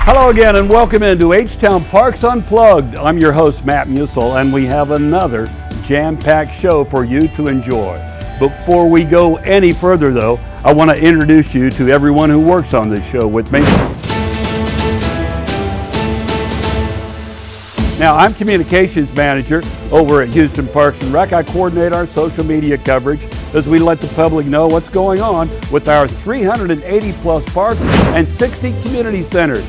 Hello again and welcome into H-Town Parks Unplugged. I'm your host, Matt Musil, and we have another jam-packed show for you to enjoy. Before we go any further though, I want to introduce you to everyone who works on this show with me. Now, I'm Communications Manager over at Houston Parks and Rec. I coordinate our social media coverage as we let the public know what's going on with our 380 plus parks and 60 community centers.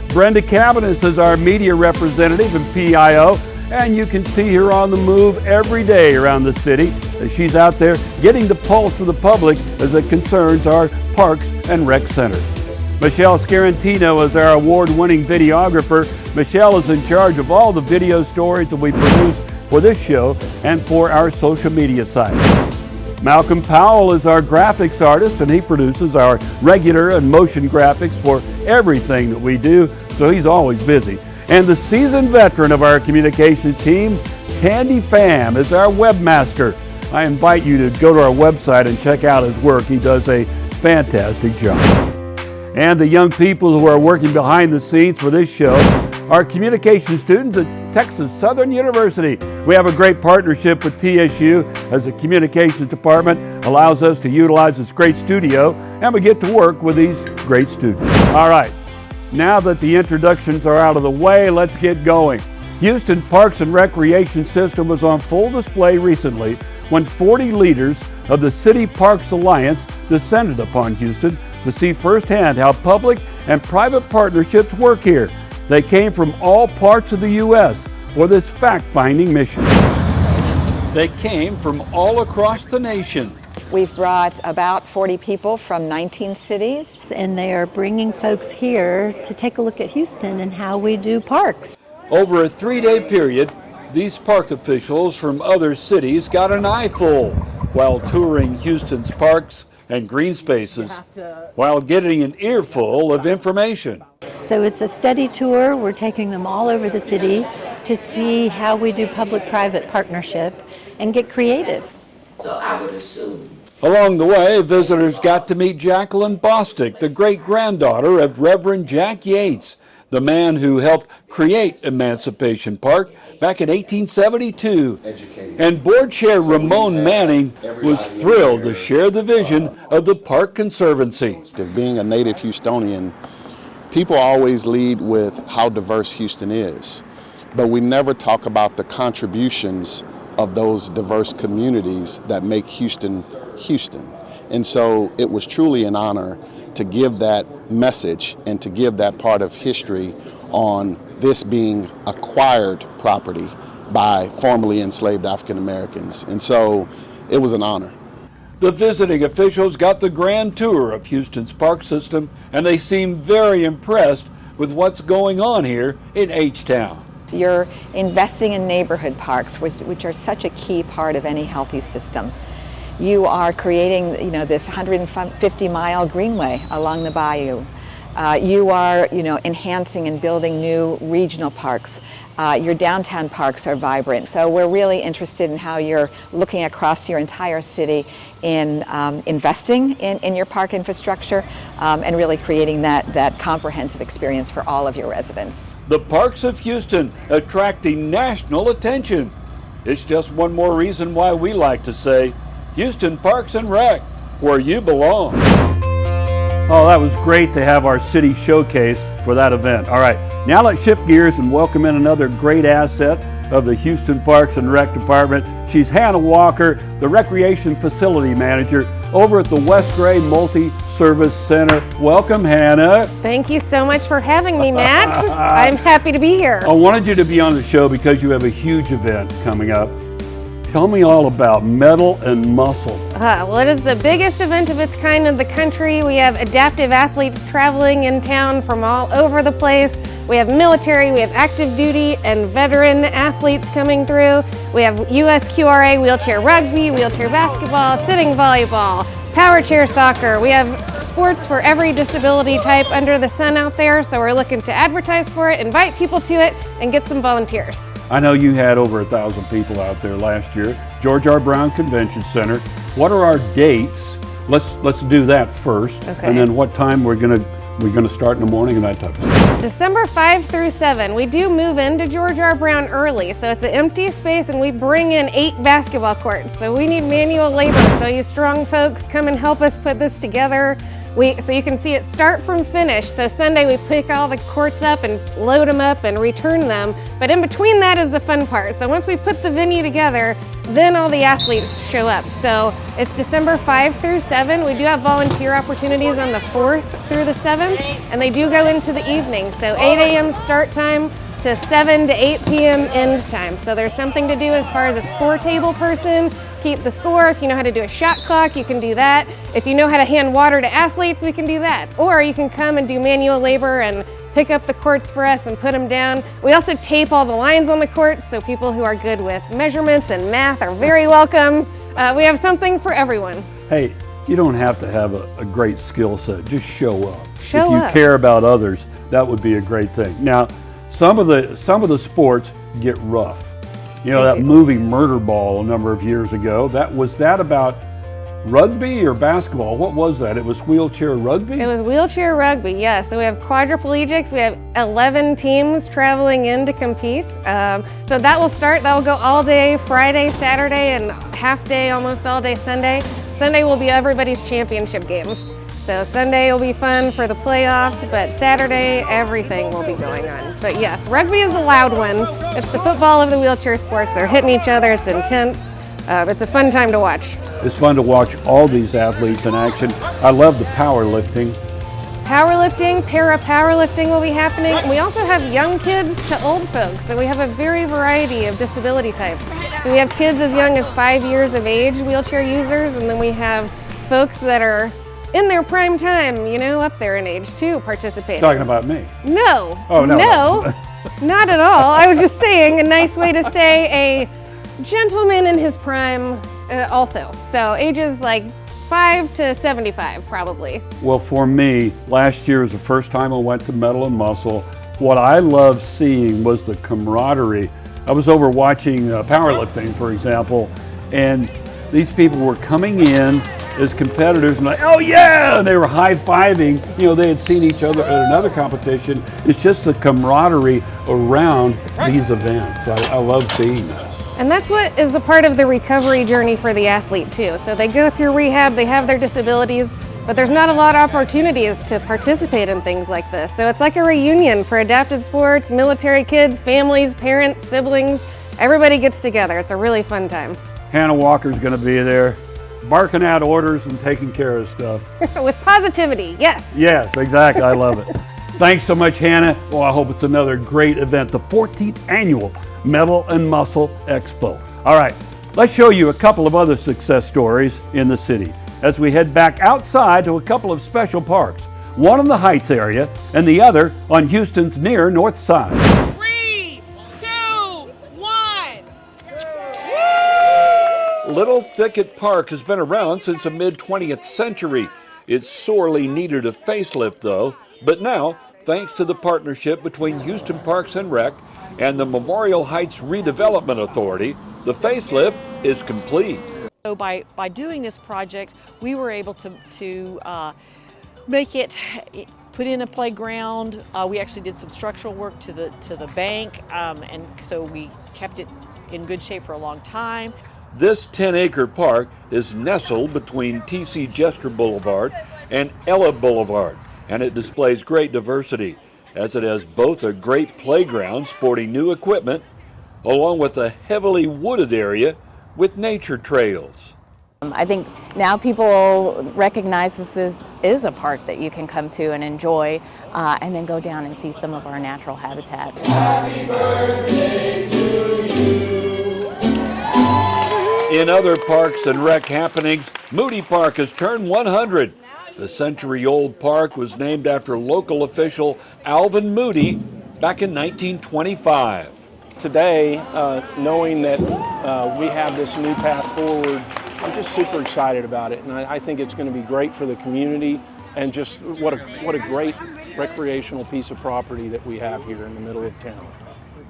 Brenda Cavanis is our media representative and PIO, and you can see her on the move every day around the city as she's out there getting the pulse of the public as it concerns our parks and rec centers. Michelle Scarantino is our award-winning videographer. Michelle is in charge of all the video stories that we produce for this show and for our social media sites. Malcolm Powell is our graphics artist, and he produces our regular and motion graphics for everything that we do, so he's always busy. And the seasoned veteran of our communications team, Candy Pham, is our webmaster. I invite you to go to our website and check out his work. He does a fantastic job. And the young people who are working behind the scenes for this show are communication students at Texas Southern University. We have a great partnership with TSU as the communications department allows us to utilize this great studio, and we get to work with these great students. All right, now that the introductions are out of the way, let's get going. Houston Parks and Recreation System was on full display recently when 40 leaders of the City Parks Alliance descended upon Houston to see firsthand how public and private partnerships work here. They came from all parts of the U.S. for this fact-finding mission. They came from all across the nation. We've brought about 40 people from 19 cities. And they are bringing folks here to take a look at Houston and how we do parks. Over a 3-day period, these park officials from other cities got an eyeful while touring Houston's parks and green spaces while getting an earful of information. So it's a study tour. We're taking them all over the city to see how we do public-private partnership and get creative. So I would assume. Along the way, visitors got to meet Jacqueline Bostic, the great-granddaughter of Reverend Jack Yates, the man who helped create Emancipation Park back in 1872. And board chair Ramon Manning was thrilled to share the vision of the Park Conservancy. Being a native Houstonian, people always lead with how diverse Houston is, but we never talk about the contributions of those diverse communities that make Houston, Houston. And so it was truly an honor to give that message and to give that part of history on this being acquired property by formerly enslaved African Americans. And so it was an honor. The visiting officials got the grand tour of Houston's park system, and they seemed very impressed with what's going on here in H-Town. You're investing in neighborhood parks, which are such a key part of any healthy system. You are creating, this 150-mile greenway along the bayou. You are, enhancing and building new regional parks. Your downtown parks are vibrant. So we're really interested in how you're looking across your entire city in investing in your park infrastructure and really creating that comprehensive experience for all of your residents. The parks of Houston attracting national attention. It's just one more reason why we like to say, Houston Parks and Rec, where you belong. Oh, that was great to have our city showcase for that event. All right, now let's shift gears and welcome in another great asset of the Houston Parks and Rec Department. She's Hannah Walker, the Recreation Facility Manager over at the West Gray Multi-Service Center. Welcome, Hannah. Thank you so much for having me, Matt. I'm happy to be here. I wanted you to be on the show because you have a huge event coming up. Tell me all about Metal and Muscle. Well, it is the biggest event of its kind in the country. We have adaptive athletes traveling in town from all over the place. We have military, we have active duty and veteran athletes coming through. We have USQRA wheelchair rugby, wheelchair basketball, sitting volleyball, power chair soccer. We have sports for every disability type under the sun out there. So we're looking to advertise for it, invite people to it, and get some volunteers. I know you had over 1,000 people out there last year. George R. Brown Convention Center. What are our dates? Let's do that first. Okay. And then what time we're going to We're going to start in the morning and that type of stuff. December 5 through 7, we do move into George R. Brown early, so it's an empty space and we bring in 8 basketball courts. So we need manual labor, so you strong folks come and help us put this together. So you can see it start from finish. So Sunday we pick all the courts up and load them up and return them. But in between that is the fun part. So once we put the venue together, then all the athletes show up. So it's December 5 through 7. We do have volunteer opportunities on the 4th through the 7th, and they do go into the evening. So 8 a.m. start time to 7 to 8 p.m. end time. So there's something to do as far as a score table person. Keep the score. If you know how to do a shot clock, you can do that. If you know how to hand water to athletes, we can do that. Or you can come and do manual labor and pick up the courts for us and put them down. We also tape all the lines on the courts, so people who are good with measurements and math are very welcome. We have something for everyone. Hey, you don't have to have a great skill set. Just show up. Show if you up. care about others, that would be a great thing. Now, some of the sports get rough. You know, that movie Murder Ball a number of years ago, was that about rugby or basketball? What was that? It was wheelchair rugby? It was wheelchair rugby, yes. So we have quadriplegics. We have 11 teams traveling in to compete. So that will go all day Friday, Saturday, and half day, almost all day Sunday. Sunday will be everybody's championship games. So Sunday will be fun for the playoffs, but Saturday, everything will be going on. But yes, rugby is a loud one. It's the football of the wheelchair sports. They're hitting each other, it's intense. It's a fun time to watch. It's fun to watch all these athletes in action. I love the powerlifting. Powerlifting, para-powerlifting will be happening. And we also have young kids to old folks. So we have a very variety of disability types. So we have kids as young as 5 years of age, wheelchair users, and then we have folks that are in their prime time, you know, up there in age too, participating. Talking about me. No. Oh, no. No, not at all. I was just saying a nice way to say a gentleman in his prime also. So ages like 5 to 75 probably. Well, for me, last year was the first time I went to Metal and Muscle. What I loved seeing was the camaraderie. I was over watching powerlifting, for example, and these people were coming in as competitors and like, oh yeah, and they were high-fiving. You know, they had seen each other at another competition. It's just the camaraderie around these events. I love seeing that. And that's what is a part of the recovery journey for the athlete too. So they go through rehab, they have their disabilities, but there's not a lot of opportunities to participate in things like this. So it's like a reunion for adapted sports, military kids, families, parents, siblings. Everybody gets together. It's a really fun time. Hannah Walker's gonna be there, barking out orders and taking care of stuff. With positivity, yes. Yes, exactly, I love it. Thanks so much, Hannah. Well, I hope it's another great event, the 14th annual Metal and Muscle Expo. All right, let's show you a couple of other success stories in the city as we head back outside to a couple of special parks, one in the Heights area and the other on Houston's near north side. 3, 2, 1. Little Thicket Park has been around since the mid-20th century. It sorely needed a facelift though, but now, thanks to the partnership between Houston Parks and Rec and the Memorial Heights Redevelopment Authority, the facelift is complete. So by doing this project, we were able to make it, put in a playground. We actually did some structural work to the bank, and so we kept it in good shape for a long time. This 10-acre park is nestled between T.C. Jester Boulevard and Ella Boulevard, and it displays great diversity, as it has both a great playground sporting new equipment, along with a heavily wooded area with nature trails. I think now people recognize this is a park that you can come to and enjoy, and then go down and see some of our natural habitat. Happy birthday to you. In other parks and rec happenings, Moody Park has turned 100. The century-old park was named after local official Alvin Moody back in 1925. Today, knowing that we have this new path forward, I'm just super excited about it, and I think it's going to be great for the community, and just what a great recreational piece of property that we have here in the middle of town.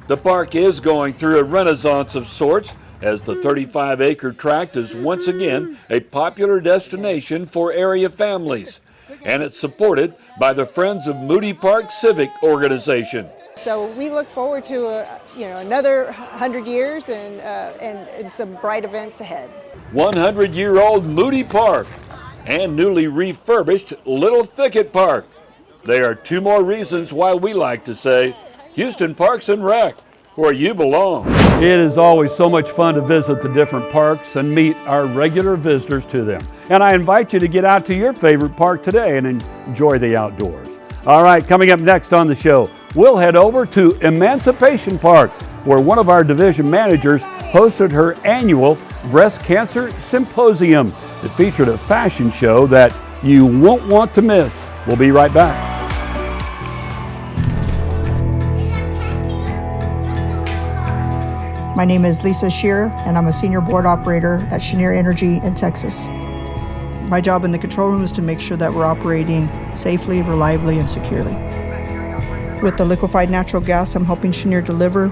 The park is going through a renaissance of sorts, as the 35-acre tract is once again a popular destination for area families. and it's supported by the Friends of Moody Park Civic Organization. So we look forward to another 100 years and some bright events ahead. 100-year-old Moody Park and newly refurbished Little Thicket Park. They are two more reasons why we like to say, Houston Parks and Rec, where you belong. It is always so much fun to visit the different parks and meet our regular visitors to them. And I invite you to get out to your favorite park today and enjoy the outdoors. All right, coming up next on the show, we'll head over to Emancipation Park, where one of our division managers hosted her annual Breast Cancer Symposium. It featured a fashion show that you won't want to miss. We'll be right back. My name is Lisa Shearer, and I'm a senior board operator at Cheniere Energy in Texas. My job in the control room is to make sure that we're operating safely, reliably, and securely. With the liquefied natural gas I'm helping Cheniere deliver,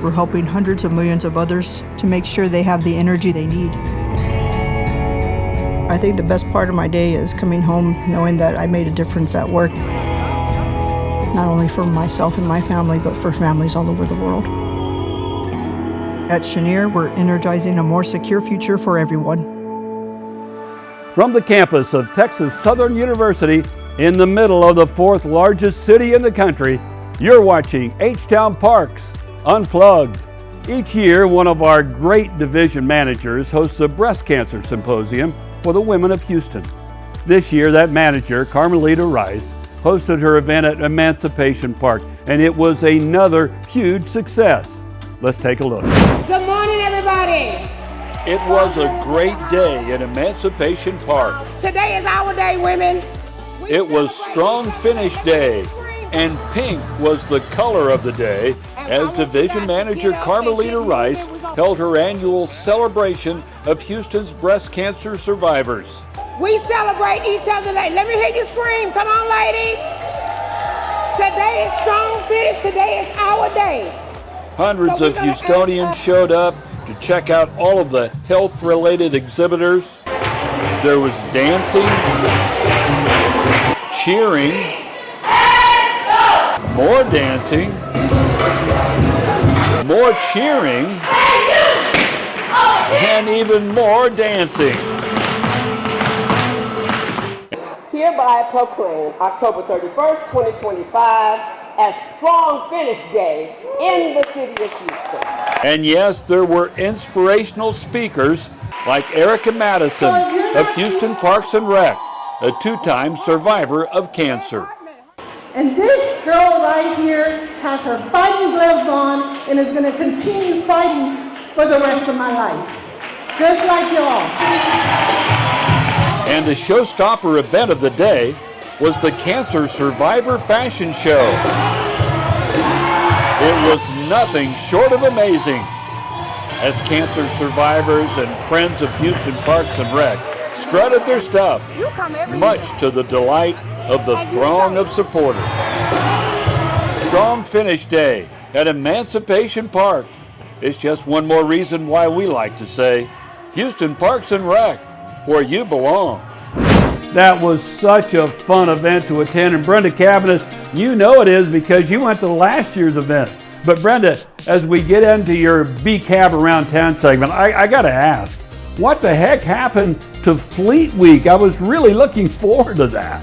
we're helping hundreds of millions of others to make sure they have the energy they need. I think the best part of my day is coming home knowing that I made a difference at work, not only for myself and my family, but for families all over the world. At Cheniere, we're energizing a more secure future for everyone. From the campus of Texas Southern University, in the middle of the fourth largest city in the country, you're watching H-Town Parks Unplugged. Each year, one of our great division managers hosts a breast cancer symposium for the women of Houston. This year, that manager, Carmelita Rice, hosted her event at Emancipation Park, and it was another huge success. Let's take a look. Good morning, everybody. It was a great day at Emancipation Park. Today is our day, women. It was Strong Finish Day, and pink was the color of the day as Division Manager Carmelita Rice held her annual celebration of Houston's breast cancer survivors. We celebrate each other today. Let me hear you scream. Come on, ladies. Today is Strong Finish. Today is our day. Hundreds of Houstonians showed up to check out all of the health-related exhibitors. There was dancing, cheering, more dancing, more cheering, and even more dancing. Hereby proclaim October 31st, 2025 as Strong Finish Day in the city of Houston. And yes, there were inspirational speakers like Erica Madison of Houston Parks and Rec, a two-time survivor of cancer. And this girl right here has her fighting gloves on and is going to continue fighting for the rest of my life, just like y'all. And the showstopper event of the day was the Cancer Survivor Fashion Show. It was nothing short of amazing as cancer survivors and friends of Houston Parks and Rec strutted their stuff, much to the delight of the throng of supporters. Strong Finish Day at Emancipation Park is just one more reason why we like to say, Houston Parks and Rec, where you belong. That was such a fun event to attend, and Brenda Cavanis, you know it is because you went to last year's event. But Brenda, as we get into your B-Cab Around Town segment, I gotta ask, what the heck happened to Fleet Week? I was really looking forward to that.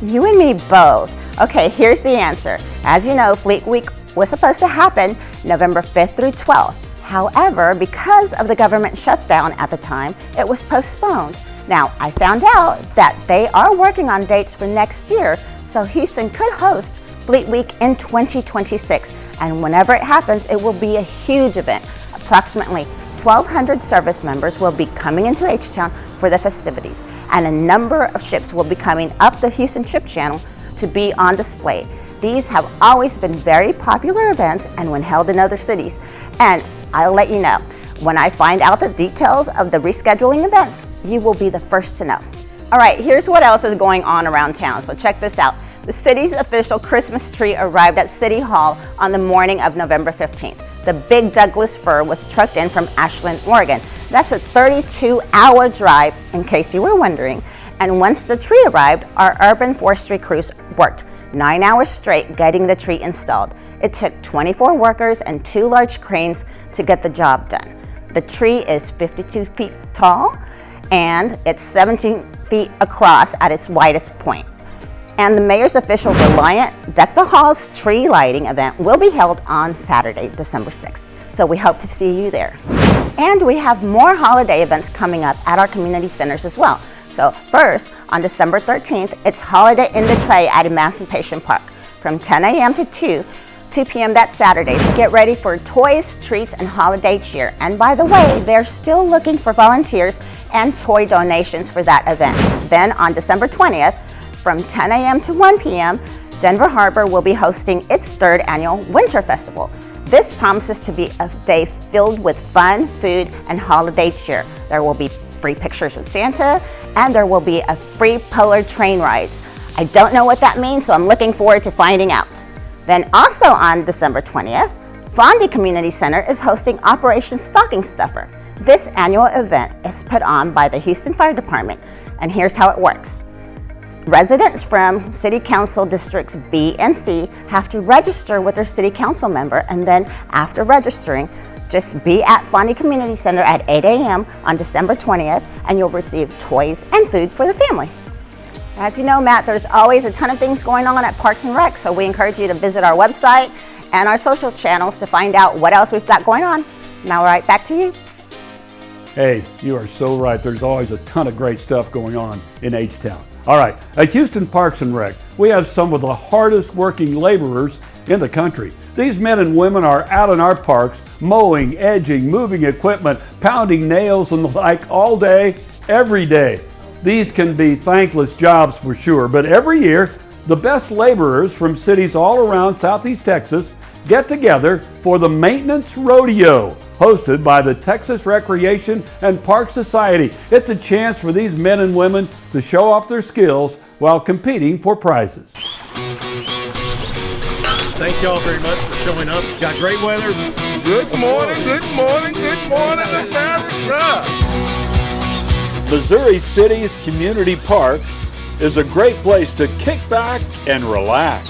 You and me both. Okay, here's the answer. As you know, Fleet Week was supposed to happen November 5th through 12th. However, because of the government shutdown at the time, it was postponed. Now, I found out that they are working on dates for next year, so Houston could host Fleet Week in 2026. And whenever it happens, it will be a huge event. Approximately 1,200 service members will be coming into H-Town for the festivities, and a number of ships will be coming up the Houston Ship Channel to be on display. These have always been very popular events and when held in other cities. And I'll let you know, when I find out the details of the rescheduling events, you will be the first to know. All right, here's what else is going on around town, so check this out. The city's official Christmas tree arrived at City Hall on the morning of November 15th. The big Douglas fir was trucked in from Ashland, Oregon. That's a 32-hour drive, in case you were wondering. And once the tree arrived, our urban forestry crews worked 9 hours straight getting the tree installed. It took 24 workers and 2 large cranes to get the job done. The tree is 52 feet tall and it's 17 feet across at its widest point. And the mayor's official Reliant Deck the Halls tree lighting event will be held on Saturday, December 6th. So we hope to see you there. And we have more holiday events coming up at our community centers as well. So first, on December 13th, it's Holiday in the Tray at Emancipation Park from 10 a.m. to 2 p.m. that Saturday. So get ready for toys, treats, and holiday cheer. And by the way, they're still looking for volunteers and toy donations for that event. Then on December 20th, from 10 a.m. to 1 p.m., Denver Harbor will be hosting its 3rd annual Winter Festival. This promises to be a day filled with fun, food, and holiday cheer. There will be free pictures with Santa, and there will be a free polar train rides. I don't know what that means, so I'm looking forward to finding out. Then also on December 20th, Fondy Community Center is hosting Operation Stocking Stuffer. This annual event is put on by the Houston Fire Department, and here's how it works. Residents from City Council Districts B and C have to register with their City Council member, and then after registering, just be at Fondy Community Center at 8 a.m. on December 20th, and you'll receive toys and food for the family. As you know, Matt, there's always a ton of things going on at Parks and Rec, so we encourage you to visit our website and our social channels to find out what else we've got going on. Now, right back to you. Hey, you are so right. There's always a ton of great stuff going on in H-Town. All right, at Houston Parks and Rec, we have some of the hardest working laborers in the country. These men and women are out in our parks, mowing, edging, moving equipment, pounding nails and the like all day, every day. These can be thankless jobs for sure, but every year, the best laborers from cities all around Southeast Texas get together for the Maintenance Rodeo, hosted by the Texas Recreation and Park Society. It's a chance for these men and women to show off their skills while competing for prizes. Thank y'all very much for showing up. Got great weather. Good morning, good morning, good morning, America. Missouri City's Community Park is a great place to kick back and relax.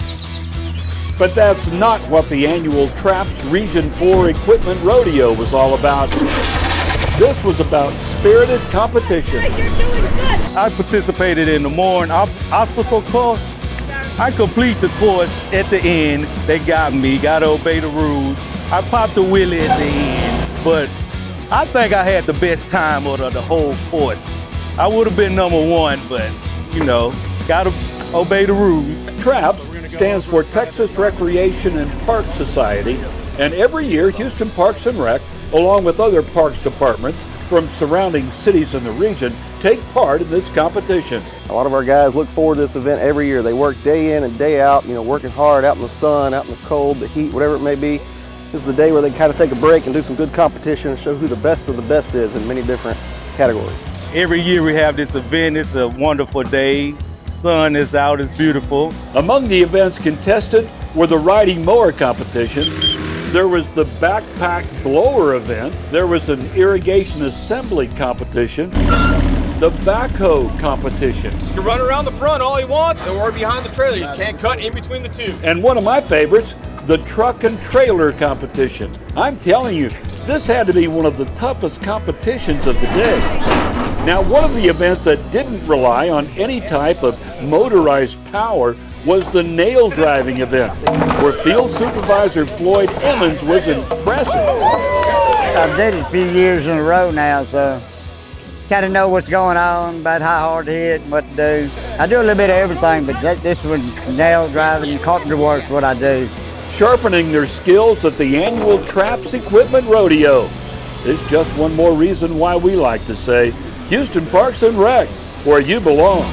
But that's not what the annual Traps Region 4 Equipment Rodeo was all about. This was about spirited competition. I participated in the morning obstacle course. I complete the course at the end. They got me, got to obey the rules. I popped the wheelie at the end, but I think I had the best time out of the whole course. I would have been number 1, but you know, got to obey the rules. TRAPS stands for Texas Recreation and Park Society, and every year Houston Parks and Rec, along with other parks departments from surrounding cities in the region, take part in this competition. A lot of our guys look forward to this event every year. They work day in and day out, working hard out in the sun, out in the cold, the heat, whatever it may be. This is the day where they kind of take a break and do some good competition and show who the best of the best is in many different categories. Every year we have this event. It's a wonderful day. Sun is out, it's beautiful. Among the events contested were the riding mower competition, there was the backpack blower event, there was an irrigation assembly competition, the backhoe competition. You can run around the front all he wants or behind the trailer. You just can't cut in between the two. And one of my favorites, the truck and trailer competition. I'm telling you, this had to be one of the toughest competitions of the day. Now, one of the events that didn't rely on any type of motorized power was the nail driving event, where Field Supervisor Floyd Emmons was impressive. I've done it a few years in a row now, so kind of know what's going on, about how hard to hit and what to do. I do a little bit of everything, but this one, nail driving and carpenter work is what I do. Sharpening their skills at the annual Traps Equipment Rodeo. It's just one more reason why we like to say, Houston Parks and Rec, where you belong.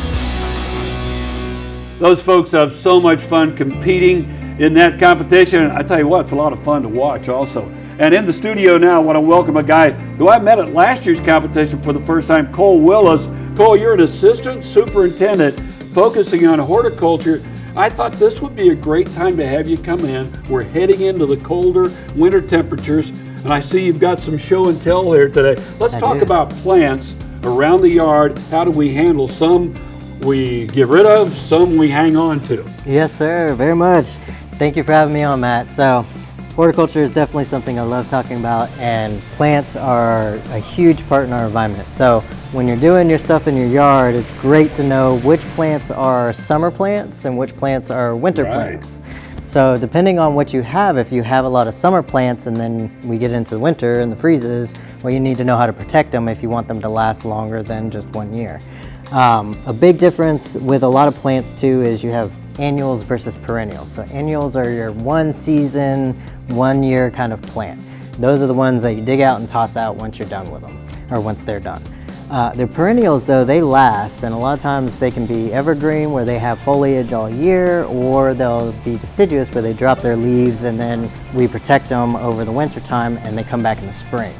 Those folks have so much fun competing in that competition. I tell you what, it's a lot of fun to watch also. And in the studio now, I want to welcome a guy who I met at last year's competition for the first time, Cole Willis. Cole, you're an assistant superintendent focusing on horticulture. I thought this would be a great time to have you come in. We're heading into the colder winter temperatures, and I see you've got some show and tell here today. Let's talk about plants. around the yard. How do we handle some we get rid of, some we hang on to? Yes, sir, very much. Thank you for having me on, Matt. So, horticulture is definitely something I love talking about, and plants are a huge part in our environment. So when you're doing your stuff in your yard, it's great to know which plants are summer plants and which plants are winter plants. So depending on what you have, if you have a lot of summer plants and then we get into the winter and the freezes, well, you need to know how to protect them if you want them to last longer than just 1 year. A big difference with a lot of plants too is you have annuals versus perennials. So annuals are your 1 season, 1 year kind of plant. Those are the ones that you dig out and toss out once you're done with them, or once they're done. The perennials though, they last, and a lot of times they can be evergreen where they have foliage all year, or they'll be deciduous where they drop their leaves and then we protect them over the winter time and they come back in the spring.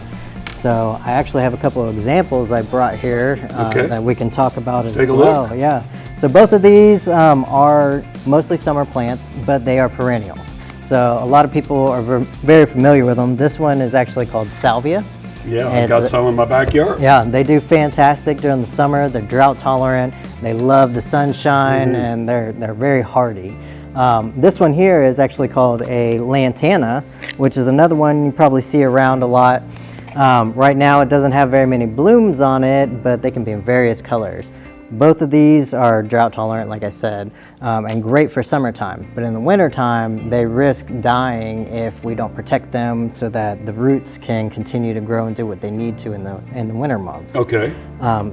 So I actually have a couple of examples I brought here that we can talk about as well. Look. Yeah. So both of these are mostly summer plants, but they are perennials. So a lot of people are very familiar with them. This one is actually called salvia. Yeah, I've got some in my backyard. Yeah, they do fantastic during the summer. They're drought tolerant. They love the sunshine, and they're very hardy. This one here is actually called a lantana, which is another one you probably see around a lot. Right now it doesn't have very many blooms on it, but they can be in various colors. Both of these are drought tolerant, like I said, and great for summertime. But in the wintertime, they risk dying if we don't protect them so that the roots can continue to grow and do what they need to in the winter months. Okay.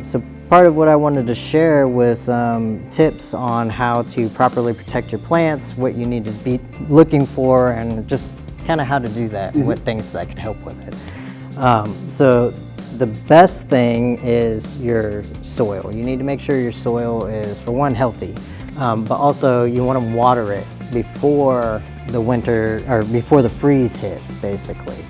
So part of what I wanted to share was some tips on how to properly protect your plants, what you need to be looking for, and just kind of how to do that, and what things that can help with it. So the best thing is your soil. You need to make sure your soil is, for one, healthy, but also you want to water it before the winter, or before the freeze hits, basically.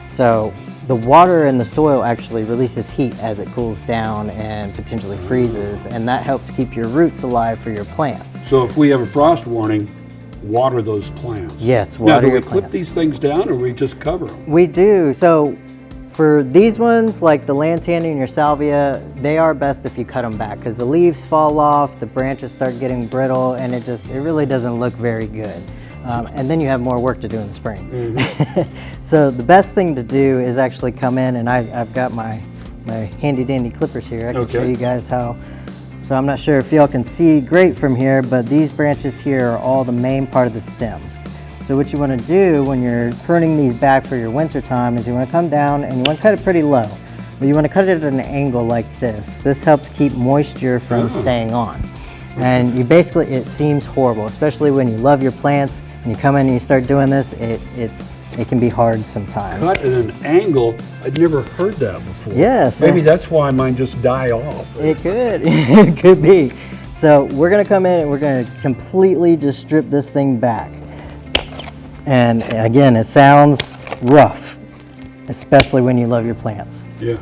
So the water in the soil actually releases heat as it cools down and potentially freezes, and that helps keep your roots alive for your plants. So if we have a frost warning, water those plants. Yes, water your plants. Now, do we clip these things down, or we just cover them? We do. So for these ones, like the lantana and your salvia, they are best if you cut them back, because the leaves fall off, the branches start getting brittle, and it really doesn't look very good. And then you have more work to do in the spring. So the best thing to do is actually come in, and I've got my handy dandy clippers here. I can show you guys how. So I'm not sure if y'all can see great from here, but these branches here are all the main part of the stem. So what you want to do when you're pruning these back for your winter time is you want to come down and you want to cut it pretty low. But you want to cut it at an angle like this. This helps keep moisture from staying on. And you basically, it seems horrible, especially when you love your plants and you come in and you start doing this, it can be hard sometimes. Cut at an angle? I'd never heard that before. Yes. Maybe that's why mine just die off. It could. It could be. So we're going to come in and we're going to completely just strip this thing back. And again, it sounds rough, especially when you love your plants. Yeah.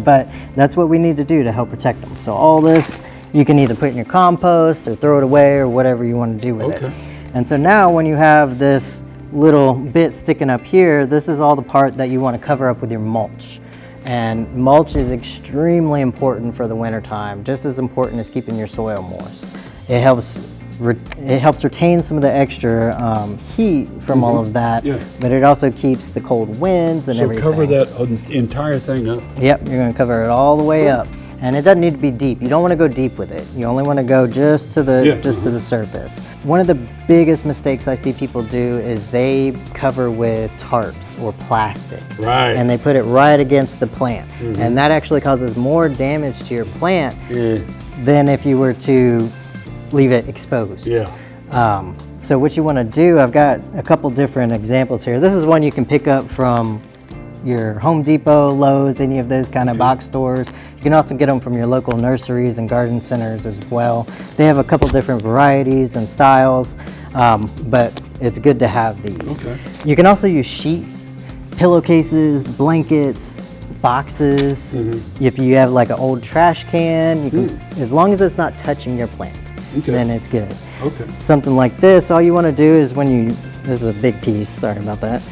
But that's what we need to do to help protect them. So all this, you can either put in your compost or throw it away or whatever you want to do with it. And so now when you have this little bit sticking up here, this is all the part that you want to cover up with your mulch. And mulch is extremely important for the winter time, just as important as keeping your soil moist. It helps retain some of the extra heat from all of that, but it also keeps the cold winds and everything. So cover that entire thing up? Yep, you're going to cover it all the way up. And it doesn't need to be deep. You don't want to go deep with it. You only want to go just to the to the surface. One of the biggest mistakes I see people do is they cover with tarps or plastic. Right. And they put it right against the plant. And that actually causes more damage to your plant than if you were to leave it exposed. So what you want to do, I've got a couple different examples here. This is one you can pick up from your Home Depot, Lowe's, any of those kind of box stores. You can also get them from your local nurseries and garden centers as well. They have a couple different varieties and styles, but it's good to have these. You can also use sheets, pillowcases, blankets, boxes. If you have like an old trash can, you can, as long as it's not touching your plant, then it's good. Something like this, all you want to do is when you, this is a big piece, sorry about that,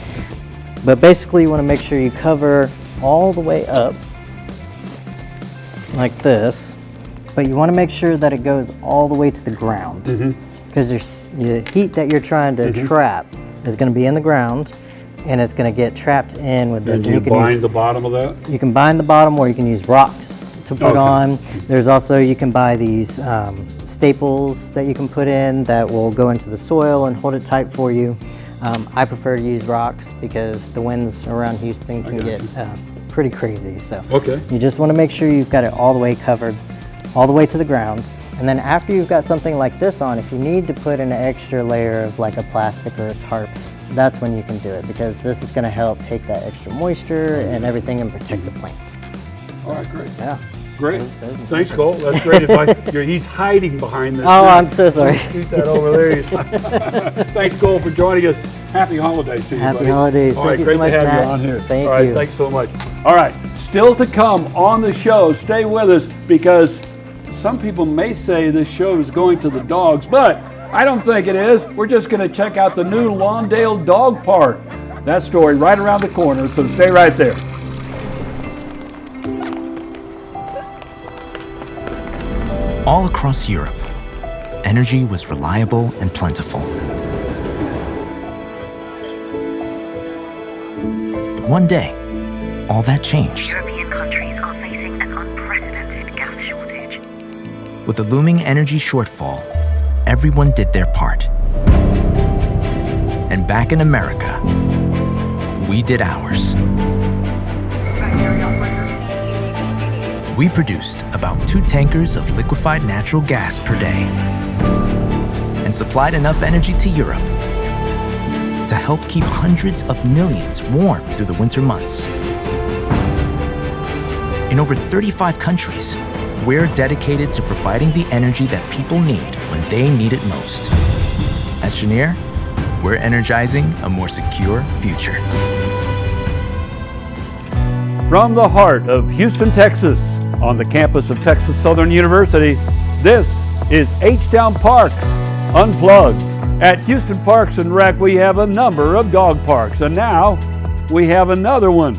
but basically you want to make sure you cover all the way up like this, but you want to make sure that it goes all the way to the ground, because the heat that you're trying to trap is going to be in the ground, and it's going to get trapped in with this. And you bind the bottom of that? You can bind the bottom, or you can use rocks to put on. There's also, you can buy these staples that you can put in that will go into the soil and hold it tight for you. I prefer to use rocks because the winds around Houston can get pretty crazy. So you just want to make sure you've got it all the way covered, all the way to the ground. And then after you've got something like this on, if you need to put in an extra layer of like a plastic or a tarp, that's when you can do it, because this is going to help take that extra moisture and everything and protect the plant. All right, great. Yeah. Great. Thanks, Cole. That's great advice. He's hiding behind this. Oh, I'm so sorry. Keep that over there. Thanks, Cole, for joining us. Happy holidays to you, Happy buddy. holidays. All right, Thank you great so much, to have Matt. you on here. Thank All right, you. thanks so much. All right, still to come on the show. Stay with us, because some people may say this show is going to the dogs, but I don't think it is. We're just going to check out the new Lawndale Dog Park. That story right around the corner, so stay right there. All across Europe, energy was reliable and plentiful. But one day, all that changed. European countries are facing an unprecedented gas shortage. With the looming energy shortfall, everyone did their part. And back in America, we did ours. We produced about 2 tankers of liquefied natural gas per day and supplied enough energy to Europe to help keep hundreds of millions warm through the winter months. In over 35 countries, we're dedicated to providing the energy that people need when they need it most. At Cheniere, we're energizing a more secure future. From the heart of Houston, Texas, on the campus of Texas Southern University, this is H-Town Parks Unplugged. At Houston Parks and Rec, we have a number of dog parks, and now we have another one.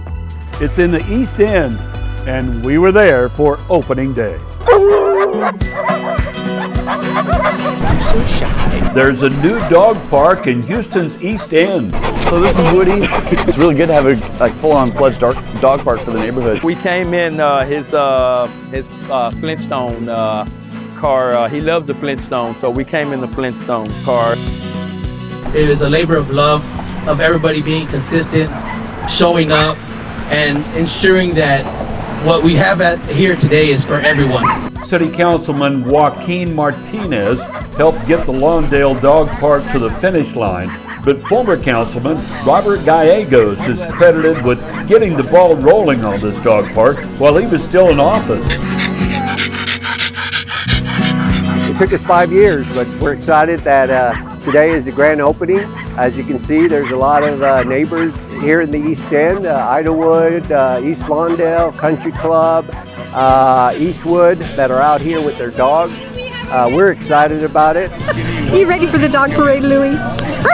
It's in the East End, and we were there for opening day. So shy. There's a new dog park in Houston's East End. So this is Woody. It's really good to have a full-on fledged dog park for the neighborhood. We came in his Flintstone car. He loved the Flintstone, so we came in the Flintstone car. It is a labor of love, of everybody being consistent, showing up, and ensuring that what we have here today is for everyone. City Councilman Joaquin Martinez helped get the Lawndale Dog Park to the finish line, but former Councilman Robert Gallegos is credited with getting the ball rolling on this dog park while he was still in office. It took us 5 years, but we're excited that today is the grand opening. As you can see, there's a lot of neighbors here in the East End, Idlewood, East Lawndale, Country Club, Eastwood, that are out here with their dogs. We're excited about it. You ready for the dog parade, Louie?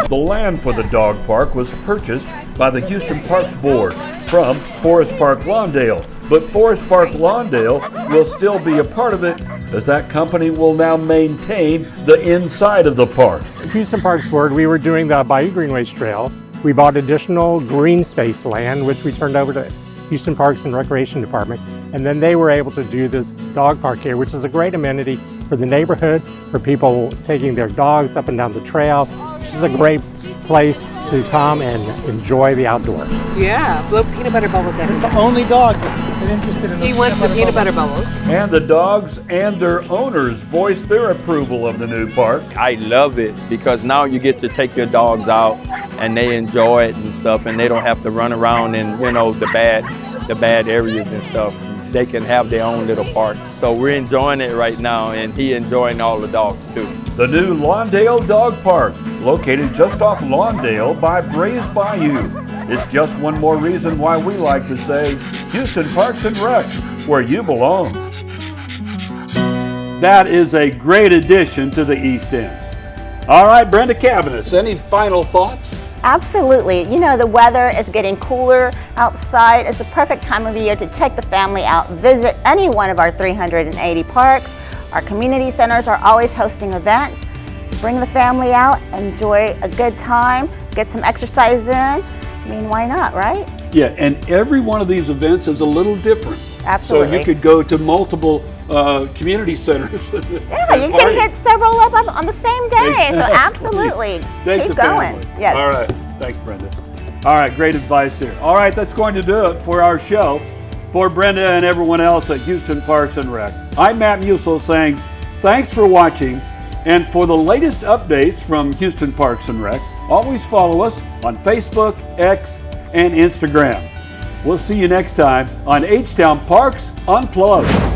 The land for the dog park was purchased by the Houston Parks Board from Forest Park Lawndale, but Forest Park Lawndale will still be a part of it, as that company will now maintain the inside of the park. Houston Parks Board, we were doing the Bayou Greenways Trail. We bought additional green space land, which we turned over to Houston Parks and Recreation Department, and then they were able to do this dog park here, which is a great amenity for the neighborhood, for people taking their dogs up and down the trail. Which is a great place to come and enjoy the outdoors. Yeah, blow peanut butter bubbles at him. It's the only dog that's interested in the He wants the peanut butter bubbles. And the dogs and their owners voiced their approval of the new park. I love it because now you get to take your dogs out and they enjoy it and stuff, and they don't have to run around in, you know, the bad areas and stuff. They can have their own little park. So we're enjoying it right now, and he enjoying all the dogs too. The new Lawndale Dog Park, located just off Lawndale by Brays Bayou. It's just one more reason why we like to say Houston Parks and Rec, where you belong. That is a great addition to the East End. All right, Brenda Cabanis, any final thoughts? Absolutely. You know, the weather is getting cooler outside. It's a perfect time of year to take the family out, visit any one of our 380 parks. Our community centers are always hosting events. Bring the family out, enjoy a good time, get some exercise in. I mean, why not, right? Yeah, and every one of these events is a little different. Absolutely. So you could go to multiple community centers. Yeah, you can hit several up on the same day. So absolutely, keep going. Yes. All right. Thanks, Brenda. All right, great advice here. All right, that's going to do it for our show. For Brenda and everyone else at Houston Parks and Rec, I'm Matt Musil saying thanks for watching. And for the latest updates from Houston Parks and Rec, always follow us on Facebook, X, and Instagram. We'll see you next time on H-Town Parks Unplugged.